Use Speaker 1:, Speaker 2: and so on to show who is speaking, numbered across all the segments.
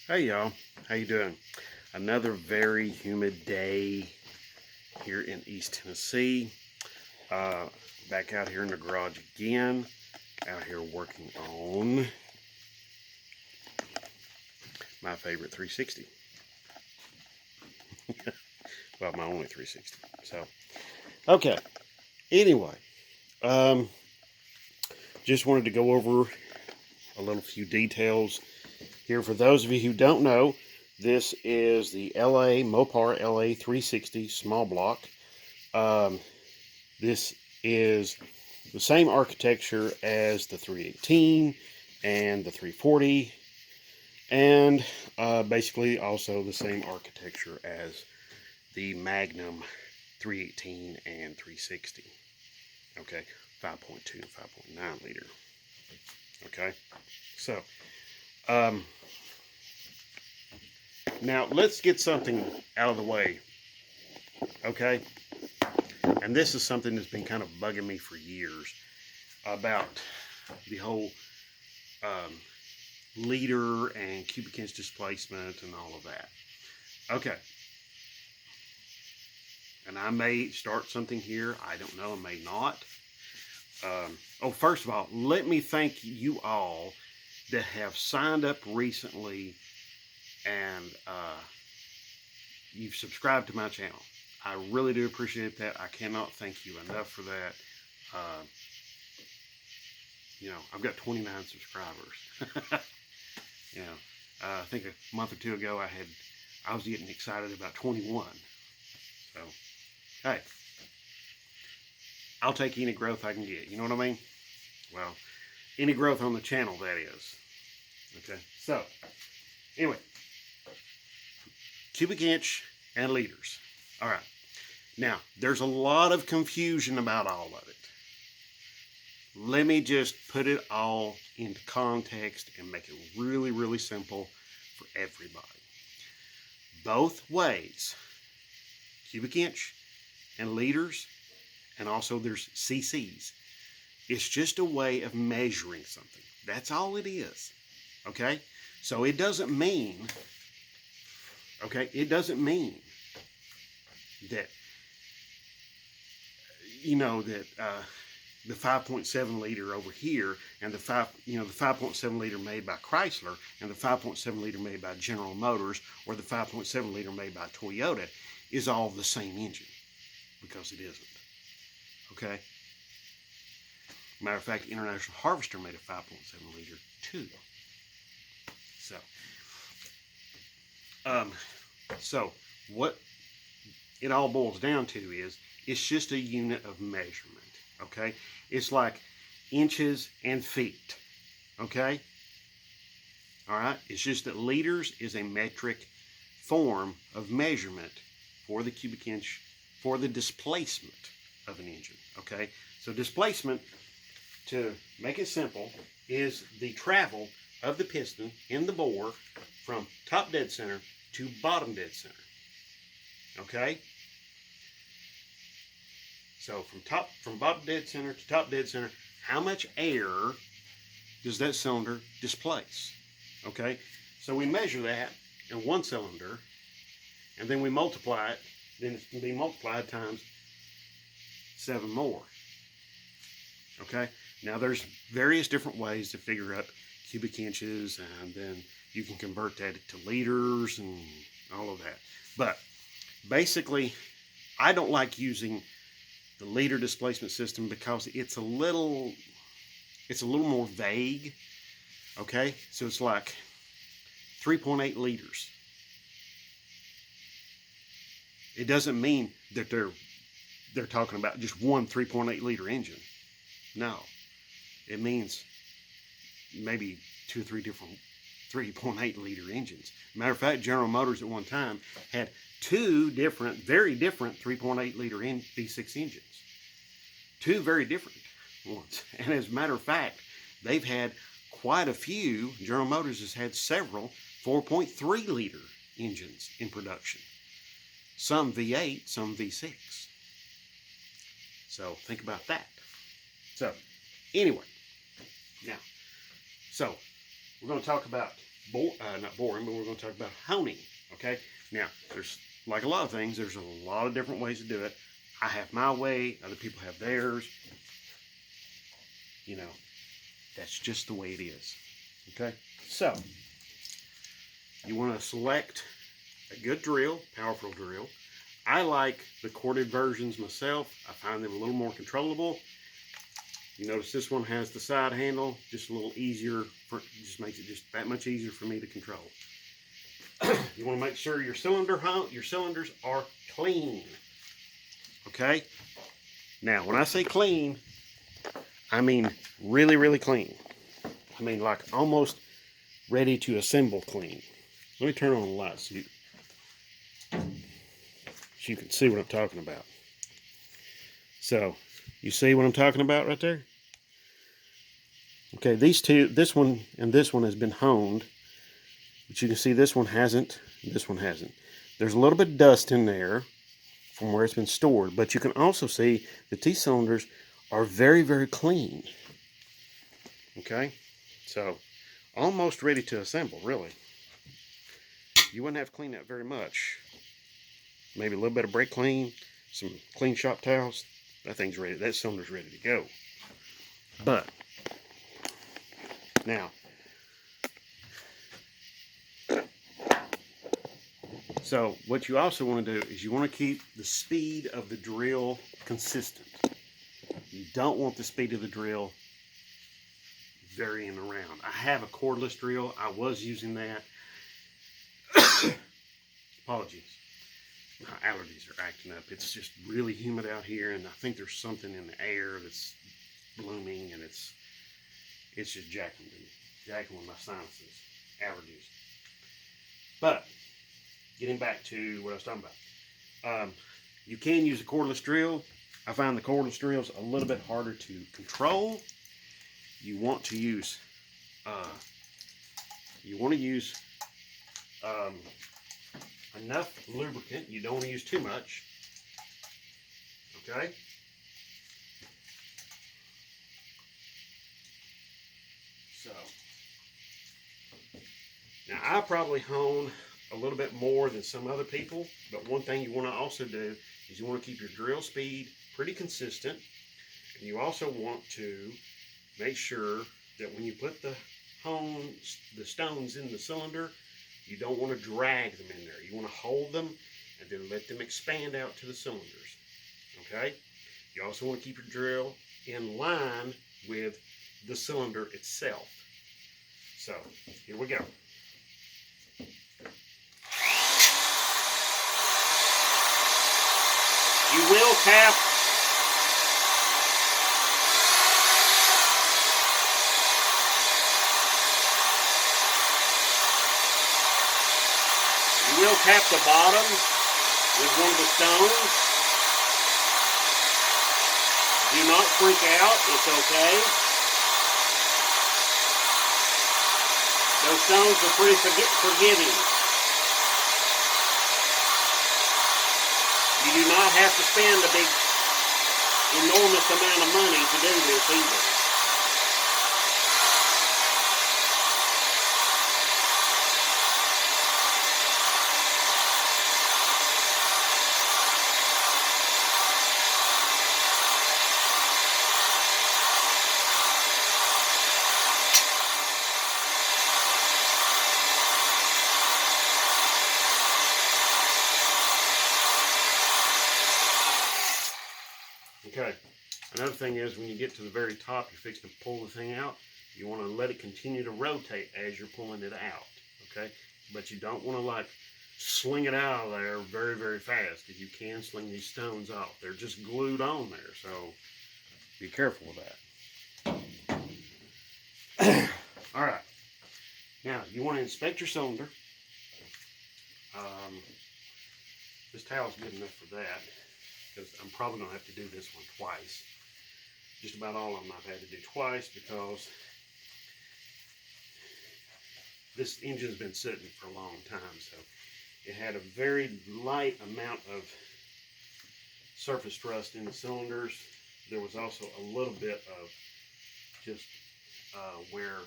Speaker 1: Hey y'all, how you doing? Another very humid day here in East Tennessee. Uh, Back out here in the garage again. Out here working on my favorite 360. Well, my only 360. So, okay. Anyway, um, just wanted to go over a little few details here. For those of you who don't know, this is the Mopar LA 360 small block. This is the same architecture as the 318 and the 340, and basically also the same architecture as the Magnum 318 and 360. Okay, 5.2 and 5.9 liter. Okay, so now let's get something out of the way. Okay, and this is something that's been kind of bugging me for years about the whole liter and cubic inch displacement and all of that. Okay, and I may start something here. I don't know, I may not. First of all, let me thank you all that have signed up recently and you've subscribed to my channel. I really do appreciate that. I cannot thank you enough for that. I've got 29 subscribers. I think a month or two ago I was getting excited about 21. So, hey, I'll take any growth I can get. You know what I mean? Well, any growth on the channel, that is. Okay, so, anyway, cubic inch and liters. All right. Now, there's a lot of confusion about all of it. Let me just put it all into context and make it really, really simple for everybody. Both ways, cubic inch and liters, and also there's cc's. It's just a way of measuring something. That's all it is. Okay? So it doesn't mean that the 5.7 liter over here and the 5.7 liter made by Chrysler and the 5.7 liter made by General Motors or the 5.7 liter made by Toyota is all the same engine, because it isn't. Okay? Matter of fact, International Harvester made a 5.7 liter too. So what it all boils down to is it's just a unit of measurement. Okay? It's like inches and feet. Okay? All right? It's just that liters is a metric form of measurement for the cubic inch, for the displacement of an engine. Okay? So displacement, to make it simple, is the travel of the piston in the bore from top dead center to bottom dead center. Okay? So from bottom dead center to top dead center, how much air does that cylinder displace? Okay? So we measure that in one cylinder, and then we multiply it, then it can be multiplied times 7 more. Okay? Now there's various different ways to figure out cubic inches, and then you can convert that to liters and all of that. But basically, I don't like using the liter displacement system because it's a little more vague. Okay, so it's like 3.8 liters. It doesn't mean that they're talking about just one 3.8 liter engine. No, it means maybe 2 or 3 different 3.8 liter engines. Matter of fact, General Motors at one time had 2 different, very different 3.8 liter V6 engines. 2 very different ones. And as a matter of fact, they've had quite a few. General Motors has had several 4.3 liter engines in production. Some V8, some V6. So think about that. So anyway, now, so we're going to talk about not boring, but we're going to talk about honing. Okay. Now, there's like a lot of things. There's a lot of different ways to do it. I have my way. Other people have theirs. You know, that's just the way it is. Okay. So you want to select a good drill, powerful drill. I like the corded versions myself. I find them a little more controllable. You notice this one has the side handle, just a little easier, just makes it just that much easier for me to control. You want to make sure your cylinders are clean. Okay? Now, when I say clean, I mean really, really clean. I mean like almost ready to assemble clean. Let me turn on the lights so you can see what I'm talking about. So, you see what I'm talking about right there? Okay, these two, this one and this one has been honed, but you can see this one hasn't, this one hasn't. There's a little bit of dust in there from where it's been stored, but you can also see that these cylinders are very, very clean. Okay, so almost ready to assemble, really. You wouldn't have to clean that very much. Maybe a little bit of brake clean, some clean shop towels. That thing's ready. That cylinder's ready to go. But now, so what you also want to do is you want to keep the speed of the drill consistent. You don't want the speed of the drill varying around. I have a cordless drill. I was using that. Apologies. My allergies are acting up. It's just really humid out here, and I think there's something in the air that's blooming, and it's just jacking with my sinuses, allergies. But getting back to what I was talking about, you can use a cordless drill. I find the cordless drills a little bit harder to control. You want to use enough lubricant. You don't want to use too much. Okay. So now I probably hone a little bit more than some other people, but one thing you want to also do is you want to keep your drill speed pretty consistent, and you also want to make sure that when you put the stones in the cylinder, you don't want to drag them in there. You want to hold them and then let them expand out to the cylinders. Okay? You also want to keep your drill in line with the cylinder itself. So, here we go. You will tap the bottom with one of the stones. Do not freak out, it's okay. Those stones are pretty forgiving. You do not have to spend a big, enormous amount of money to do this either. Okay, another thing is when you get to the very top, you're fixing to pull the thing out, you want to let it continue to rotate as you're pulling it out, okay? But you don't want to like sling it out of there very, very fast, because you can sling these stones off. They're just glued on there, so be careful with that. All right, now you want to inspect your cylinder. This towel's good enough for that, because I'm probably going to have to do this one twice. Just about all of them I've had to do twice, because this engine's been sitting for a long time, so it had a very light amount of surface rust in the cylinders. There was also a little bit of just where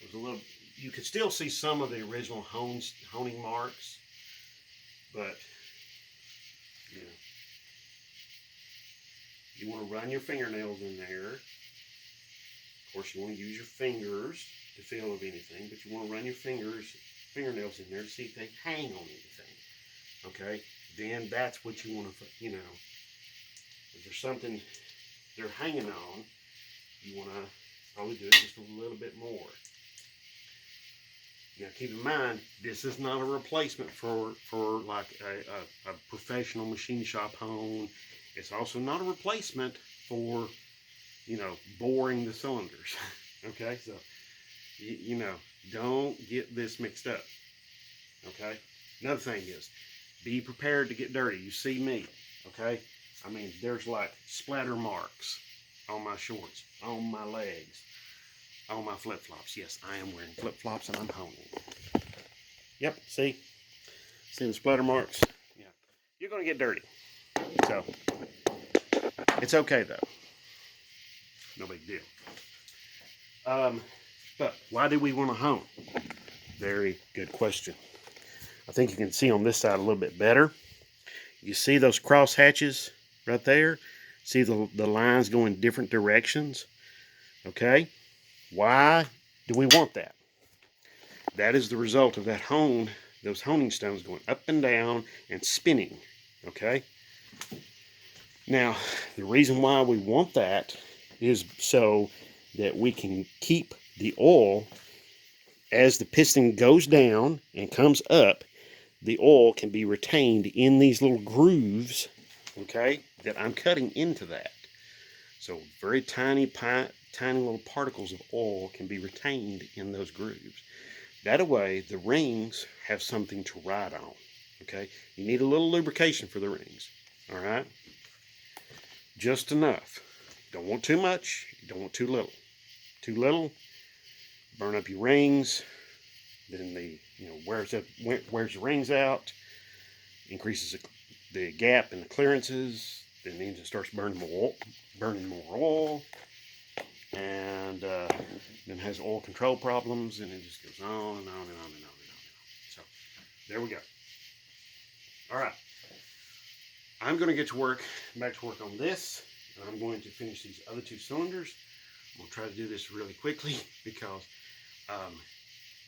Speaker 1: There's a little, you could still see some of the original honing marks, but you know, you want to run your fingernails in there. Of course, you want to use your fingers to feel of anything, but you want to run your fingernails in there to see if they hang on anything. Okay, then that's what you want to, you know, if there's something they're hanging on, you want to probably do it just a little bit more. Now keep in mind, this is not a replacement for like a professional machine shop hone. It's also not a replacement for, you know, boring the cylinders. Okay, so you know, don't get this mixed up. Okay, another thing is, be prepared to get dirty. You see me, okay? I mean, there's like splatter marks on my shorts, on my legs, on my flip-flops. Yes, I am wearing flip-flops and I'm honing. Yep, see the splatter marks? Yeah, you're gonna get dirty. So, it's okay though. No big deal. But why do we want to hone? Very good question. I think you can see on this side a little bit better. You see those cross hatches right there? See the lines going different directions? Okay? Why do we want that? That is the result of that those honing stones going up and down and spinning. Okay? Now, the reason why we want that is so that we can keep the oil, as the piston goes down and comes up, the oil can be retained in these little grooves, okay, that I'm cutting into that. So very tiny little particles of oil can be retained in those grooves. That way, the rings have something to ride on, okay? You need a little lubrication for the rings, all right? Just enough. Don't want too much, don't want too little. Too little, burn up your rings, then wears the rings out, increases the gap in the clearances, then the engine starts burning more oil, and then has oil control problems, and it just goes on and on and on and on and on. So there we go. All right, I'm going to get to work, back to work on this, and I'm going to finish these other two cylinders. I'm going to try to do this really quickly because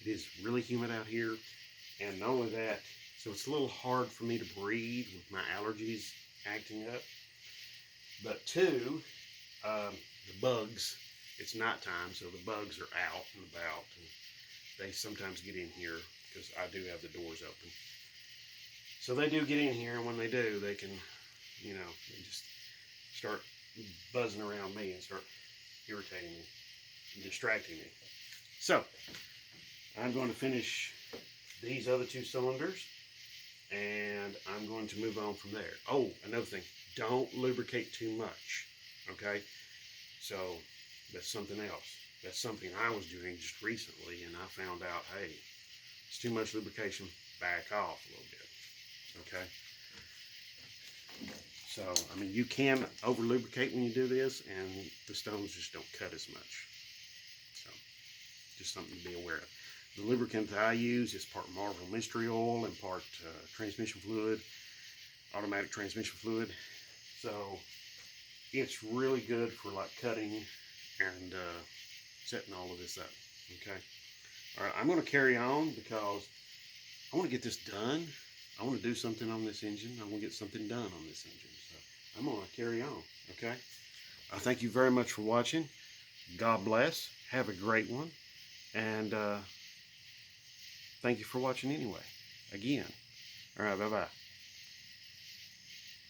Speaker 1: it is really humid out here, and not only that, so it's a little hard for me to breathe with my allergies acting up. But two, the bugs, it's nighttime, so the bugs are out and about, and they sometimes get in here because I do have the doors open. So they do get in here, and when they do, they can, you know, they just start buzzing around me and start irritating me and distracting me. So I'm going to finish these other two cylinders, and I'm going to move on from there. Oh, another thing, don't lubricate too much, okay? So that's something else. That's something I was doing just recently, and I found out, hey, it's too much lubrication, back off a little bit, okay? So, I mean, you can over lubricate when you do this, and the stones just don't cut as much. So, just something to be aware of. The lubricant that I use is part Marvel Mystery Oil and part transmission fluid, automatic transmission fluid. So, it's really good for like cutting and setting all of this up. Okay. All right, I'm going to carry on because I want to get this done. I want to do something on this engine. I want to get something done on this engine. So I'm going to carry on. Okay. I thank you very much for watching. God bless. Have a great one. And thank you for watching anyway. Again. All right. Bye-bye.